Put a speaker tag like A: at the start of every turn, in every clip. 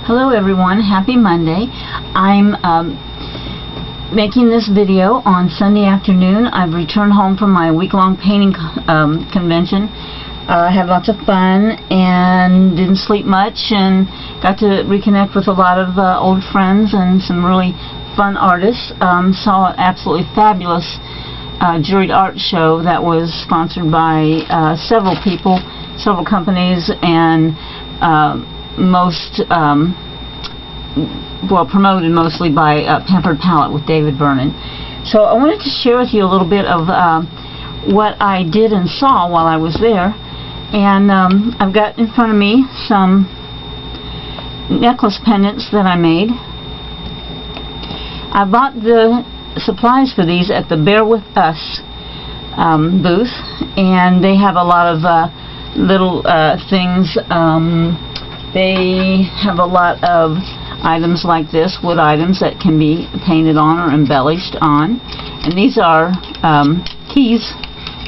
A: Hello everyone, happy Monday. I'm making this video on Sunday afternoon. I've returned home from my week-long painting convention. I had lots of fun and didn't sleep much and got to reconnect with a lot of old friends and some really fun artists. Saw an absolutely fabulous juried art show that was sponsored by several people, several companies, and promoted mostly by Pampered Palette with David Vernon. So I wanted to share with you a little bit of what I did and saw while I was there. And I've got in front of me some necklace pendants that I made. I bought the supplies for these at the Bear With Us booth, and they have a lot of little things. They have a lot of items like this, wood items that can be painted on or embellished on. And these are keys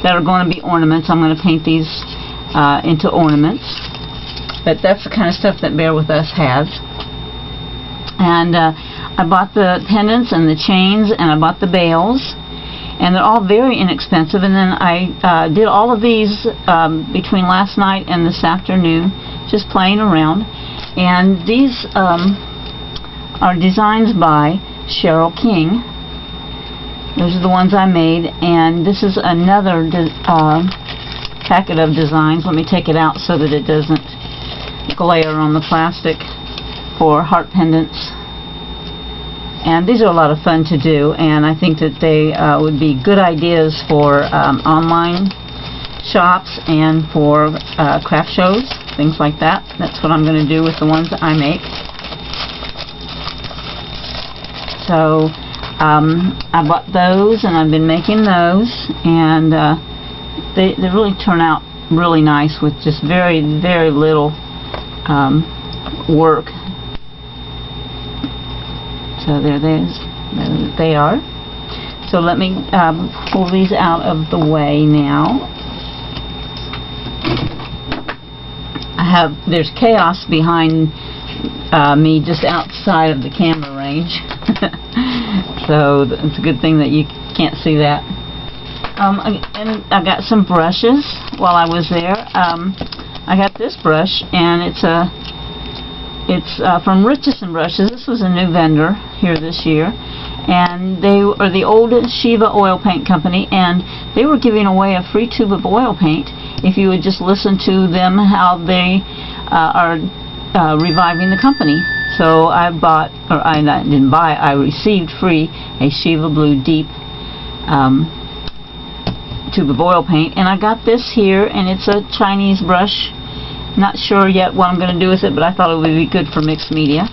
A: that are going to be ornaments. I'm going to paint these into ornaments. But that's the kind of stuff that Bear With Us has. And I bought the pendants and the chains, and I bought the bails. And they're all very inexpensive. And then I did all of these between last night and this afternoon, just playing around. And these are designs by Cheryl King. Those are the ones I made. And this is another packet of designs. Let me take it out so that it doesn't glare on the plastic, for heart pendants. And these are a lot of fun to do, and I think that they would be good ideas for online shops and for craft shows, things like that. That's what I'm going to do with the ones that I make. So I bought those, and I've been making those, and they really turn out really nice with just very, very little work. So there they are. So let me pull these out of the way now. There's chaos behind me just outside of the camera range. So it's a good thing that you can't see that. And I got some brushes while I was there. I got this brush, and it's from Richardson Brushes. This was a new vendor here this year, and they are the old Shiva Oil Paint Company, and they were giving away a free tube of oil paint if you would just listen to them how they are reviving the company. So I bought, or I didn't buy, I received free a Shiva Blue Deep tube of oil paint, and I got this here, and it's a Chinese brush. Not sure yet what I'm going to do with it, but I thought it would be good for mixed media.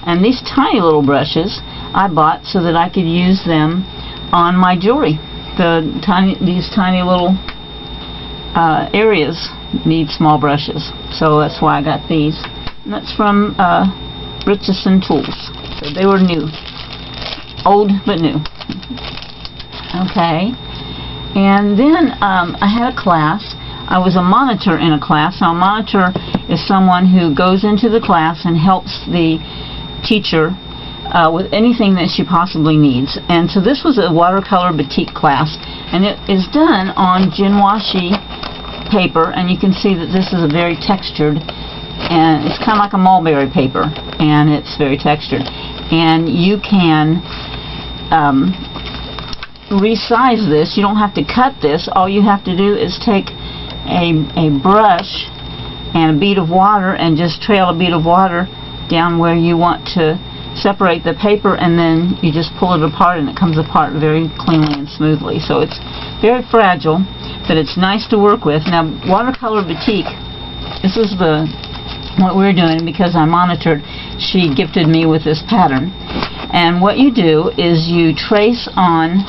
A: And these tiny little brushes I bought so that I could use them on my jewelry. These tiny little areas need small brushes, so that's why I got these. And that's from Richardson Tools. So they were new, old but new. Okay, and then I had a class. I was a monitor in a class. Now, a monitor is someone who goes into the class and helps the teacher with anything that she possibly needs. And so this was a watercolor batik class, and it is done on Jinwashi paper, and you can see that this is a very textured, and it's kind of like a mulberry paper, and it's very textured. And you can resize this. You don't have to cut this. All you have to do is take a brush and a bead of water and just trail a bead of water down where you want to separate the paper, and then you just pull it apart, and it comes apart very cleanly and smoothly. So it's very fragile, but it's nice to work with. Now, watercolor batik, this is what we're doing because I monitored. She gifted me with this pattern, and what you do is you trace on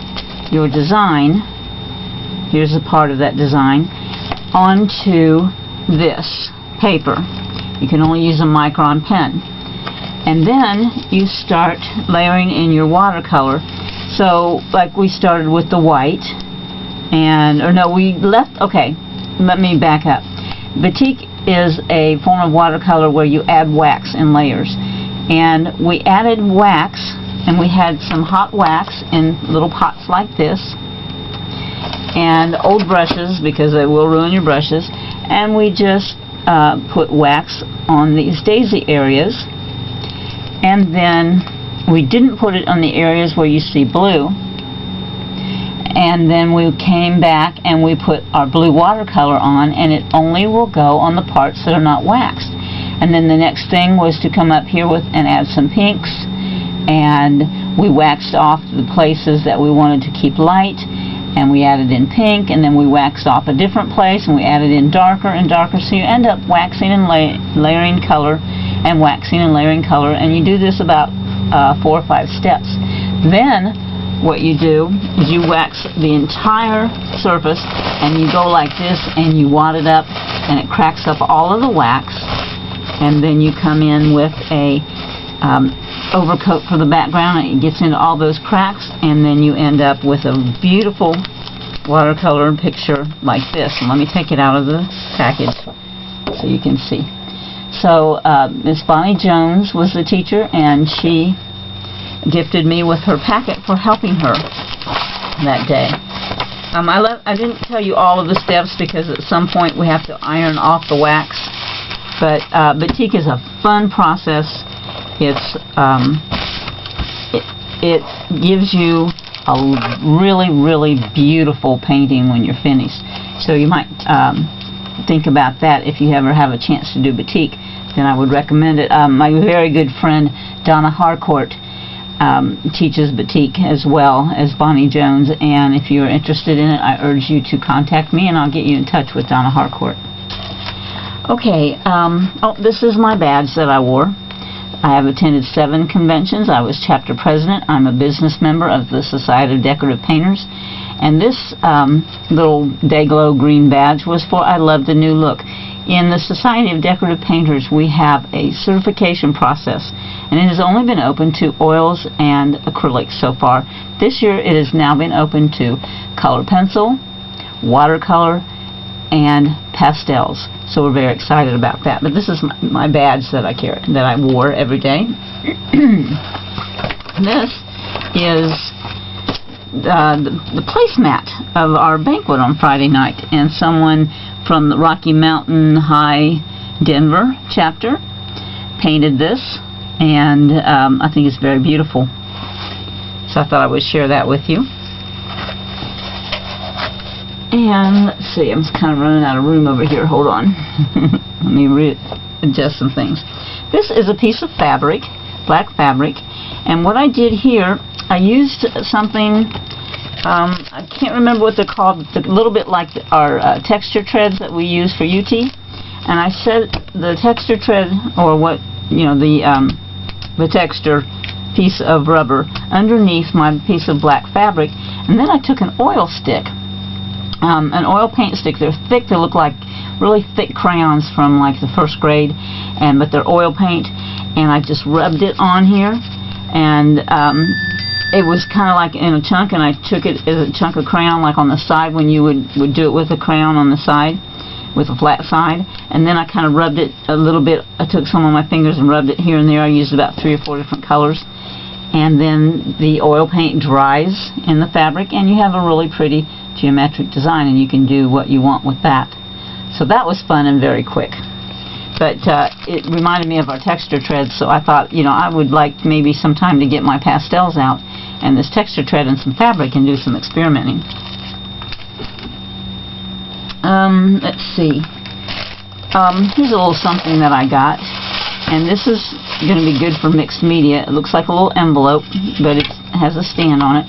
A: your design. Here's a part of that design onto this paper. You can only use a micron pen, and then you start layering in your watercolor. So like we started with the white, and let me back up. Batik is a form of watercolor where you add wax in layers. And we added wax, and we had some hot wax in little pots like this, and old brushes, because they will ruin your brushes, and we just put wax on these daisy areas, and then we didn't put it on the areas where you see blue, and then we came back and we put our blue watercolor on, and it only will go on the parts that are not waxed. And then the next thing was to come up here with and add some pinks, and we waxed off the places that we wanted to keep light, and we added in pink, and then we waxed off a different place, and we added in darker and darker, so you end up waxing and layering color, and waxing and layering color, and you do this about 4 or 5 steps. Then what you do is you wax the entire surface, and you go like this, and you wad it up, and it cracks up all of the wax, and then you come in with a overcoat for the background, and it gets into all those cracks, and then you end up with a beautiful watercolor picture like this. And let me take it out of the package so you can see. So Miss Bonnie Jones was the teacher, and she gifted me with her packet for helping her that day. I didn't tell you all of the steps because at some point we have to iron off the wax, but batik is a fun process. It gives you a really, really beautiful painting when you're finished. So you might think about that if you ever have a chance to do batik. Then I would recommend it. My very good friend Donna Harcourt teaches batik as well as Bonnie Jones, and if you're interested in it, I urge you to contact me, and I'll get you in touch with Donna Harcourt. Okay, this is my badge that I wore. I have attended 7 conventions. I was chapter president. I'm a business member of the Society of Decorative Painters. And this little Day-Glo green badge was for I Love the New Look. In the Society of Decorative Painters, we have a certification process, and it has only been open to oils and acrylics so far. This year it has now been open to color pencil, watercolor, and pastels. So we're very excited about that. But this is my badge that I carry, that I wore every day. This is the placemat of our banquet on Friday night, and someone from the Rocky Mountain High Denver chapter painted this, and I think it's very beautiful. So I thought I would share that with you. And let's see, I'm kind of running out of room over here. Hold on. Let me adjust some things. This is a piece of fabric, black fabric, and what I did here, I used something, I can't remember what they're called, a little bit like our texture treads that we use for UT, and I set the texture tread, or what, you know, the texture piece of rubber underneath my piece of black fabric, and then I took an oil stick. An oil paint stick. They're thick. They look like really thick crayons from like the 1st grade, but they're oil paint. And I just rubbed it on here, and it was kind of like in a chunk. And I took it as a chunk of crayon, like on the side when you would do it with a crayon on the side, with a flat side. And then I kind of rubbed it a little bit. I took some of my fingers and rubbed it here and there. I used about 3 or 4 different colors. And then the oil paint dries in the fabric, and you have a really pretty geometric design, and you can do what you want with that. So that was fun and very quick. But it reminded me of our texture treads, so I thought, you know, I would like maybe some time to get my pastels out and this texture tread and some fabric and do some experimenting. Let's see. Here's a little something that I got, and this is going to be good for mixed media. It looks like a little envelope, but it has a stand on it.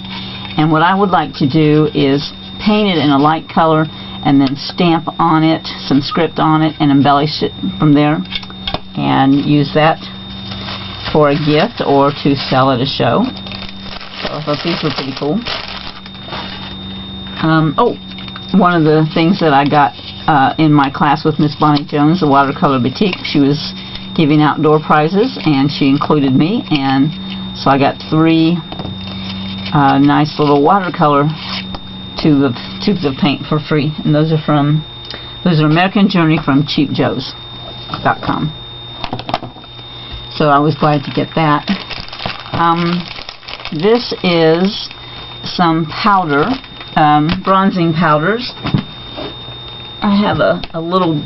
A: And what I would like to do is paint it in a light color and then stamp on it some script on it and embellish it from there, and use that for a gift or to sell at a show. So I thought these were pretty cool. One of the things that I got in my class with Miss Bonnie Jones, the watercolor batik, she was giving outdoor prizes, and she included me, and so I got 3 nice little watercolor tubes of paint for free, and those are American Journey from Cheap Joe's. www.cryshoy.com. So I was glad to get that. This is some powder, bronzing powders. I have a little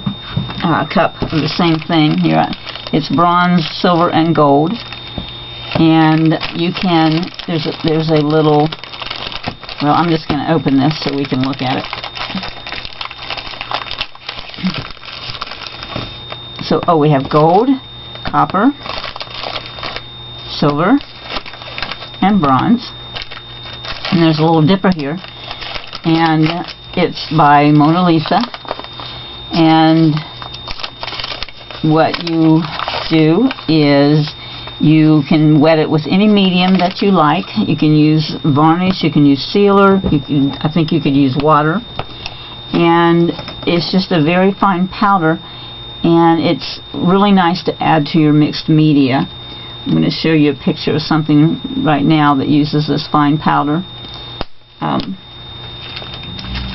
A: cup of the same thing here. It's bronze, silver, and gold. And you can, there's a little, well, I'm just going to open this so we can look at it. So, oh, we have gold, copper, silver, and bronze. And there's a little dipper here. And it's by Mona Lisa. And what you do is you can wet it with any medium that you like. You can use varnish, you can use sealer, I think you could use water. And it's just a very fine powder, and it's really nice to add to your mixed media. I'm going to show you a picture of something right now that uses this fine powder.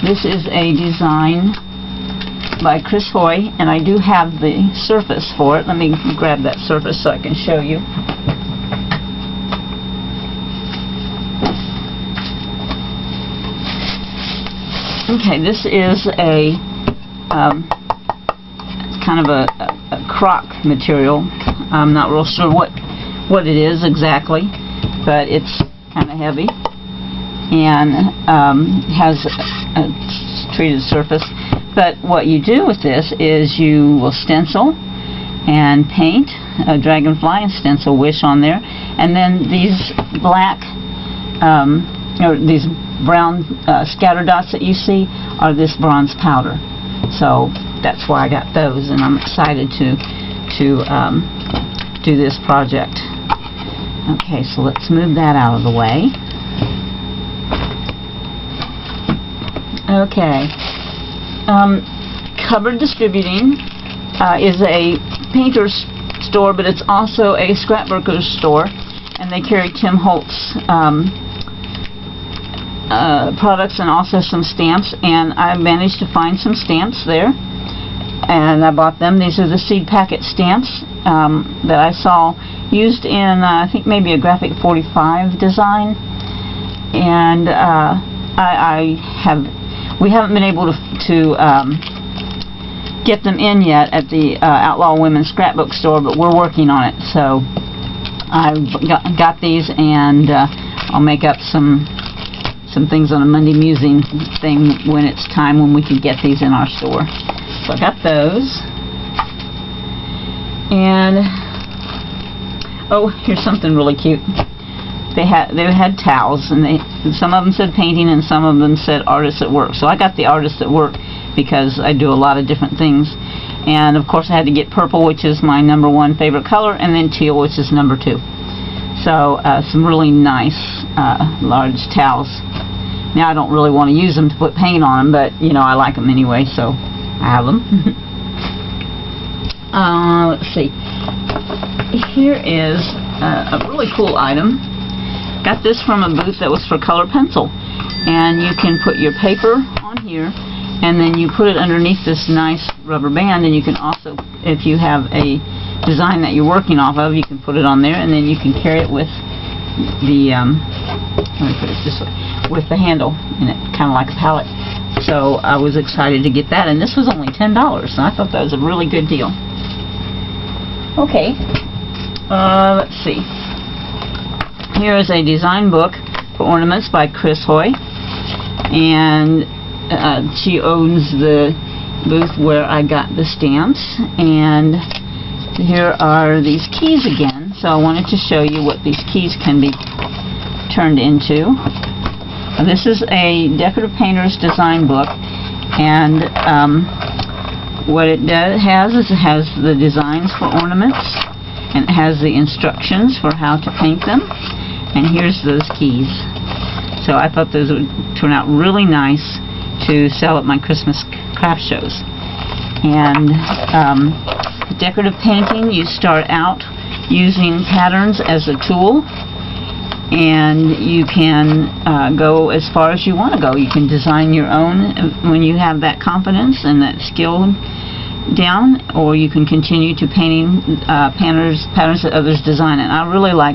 A: This is a design by Chris Hoy, and I do have the surface for it. Let me grab that surface so I can show you. Okay, this is a kind of a crock material. I'm not real sure what it is exactly, but it's kind of heavy and has a treated surface. But what you do with this is you will stencil and paint a dragonfly and stencil Wish on there, and then these black or these brown scatter dots that you see are this bronze powder. So that's why I got those, and I'm excited to do this project. Okay, so let's move that out of the way. Okay. Covered Distributing is a painter's store, but it's also a scrapbooker's store, and they carry Tim Holtz products and also some stamps, and I managed to find some stamps there, and I bought them. These are the seed packet stamps that I saw used in I think maybe a Graphic 45 design, and we haven't been able to get them in yet at the Outlaw Women's Scrapbook Store, but we're working on it. So I got these, and I'll make up some things on a Monday Musing thing when it's time, when we can get these in our store. So I got those. And oh, here's something really cute. They had towels, and some of them said painting and some of them said artists at work. So I got the artists at work because I do a lot of different things. And of course I had to get purple, which is my #1 favorite color, and then teal, which is #2. So some really nice large towels. Now I don't really want to use them to put paint on them, but you know, I like them anyway, so I have them. Let's see. Here is a really cool item. Got this from a booth that was for color pencil, and you can put your paper on here, and then you put it underneath this nice rubber band, and you can also, if you have a design that you're working off of, you can put it on there, and then you can carry it with the let me put it this way, with the handle in it, kind of like a palette. So I was excited to get that, and this was only $10, and I thought that was a really good deal. Okay, let's see. Here is a design book for ornaments by Chris Hoy, and she owns the booth where I got the stamps. And here are these keys again, so I wanted to show you what these keys can be turned into. This is a decorative painter's design book, and what it has is it has the designs for ornaments, and it has the instructions for how to paint them. And here's those keys. So I thought those would turn out really nice to sell at my Christmas craft shows. And decorative painting, you start out using patterns as a tool, and you can go as far as you want to go. You can design your own when you have that confidence and that skill down, or you can continue to painting patterns that others design. And I really like